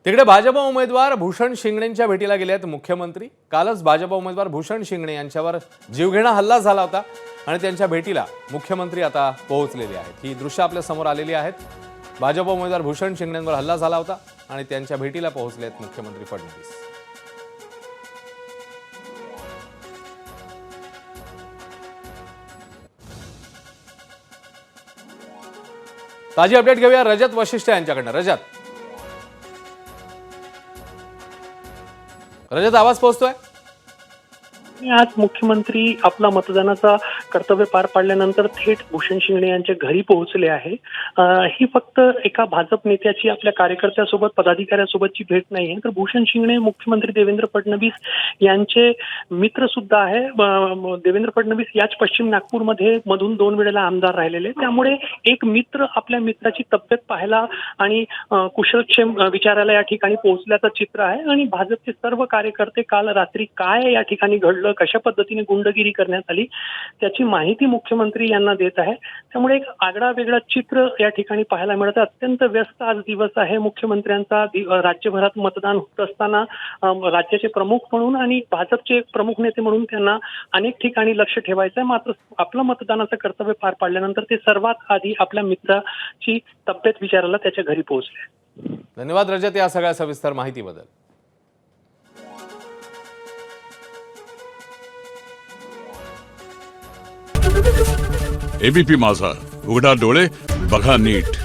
तिकडे भाजप उमेदवार भूषण शिंगणेंच्या भेटीला गेले आहेत मुख्यमंत्री। कालच भाजप उमेदवार भूषण शिंगणे यांच्यावर जीवघेणा हल्ला झाला होता आणि त्यांच्या भेटीला मुख्यमंत्री आता पोहोचलेले आहेत। ही दृश्य आपल्या समोर आलेली आहेत। भाजप उमेदवार भूषण शिंगणेंवर हल्ला झाला होता आणि त्यांच्या भेटीला पोहोचले आहेत मुख्यमंत्री फडणवीस। ताजी अपडेट घेऊया रजत वशिष्ठ यांच्याकडनं। रजत आवाज पोहोचतोय? आज मुख्यमंत्री आपला मतदानाचा कर्तव्य पार पाडल्यानंतर थेट भूषण शिंगणे यांच्या घरी पोहोचले आहे। ही फक्त एका भाजप नेत्याची आपल्या कार्यकर्त्यासोबत पदाधिकाऱ्यासोबतची भेट नाही आहे, तर भूषण शिंगणे मुख्यमंत्री देवेंद्र फडणवीस यांचे मित्र सुद्धा आहे। देवेंद्र फडणवीस याच पश्चिम नागपूरमध्ये मधून 2 वेळेला आमदार राहिलेले, त्यामुळे एक मित्र आपल्या मित्राची तब्येत पाहायला आणि कुशलक्षेम विचारायला या ठिकाणी पोहोचल्याचं चित्र आहे। आणि भाजपचे सर्व कार्यकर्ते काल रात्री काय या ठिकाणी घडलं, कशा पद्धतीने गुंडगिरी करण्यात आली त्याची माहिती मुख्यमंत्री यांना देत आहे। त्यामुळे एक आगळा वेगळा चित्र या ठिकाणी पाहायला मिळतं। अत्यंत व्यस्त आज दिवस आहे मुख्यमंत्र्यांचा। राज्यभरात मतदान होत असताना राज्याचे प्रमुख म्हणून आणि भाजपचे प्रमुख नेते म्हणून त्यांना अनेक ठिकाणी लक्ष ठेवायचं आहे। मात्र आपलं मतदानाचं कर्तव्य पार पाडल्यानंतर ते सर्वात आधी आपल्या मित्राची तब्येत विचारायला त्याच्या घरी पोहोचले। धन्यवाद रजत या सगळ्या सविस्तर माहितीबद्दल। एबीपी माझा, उघडा डोळे बघा नीट।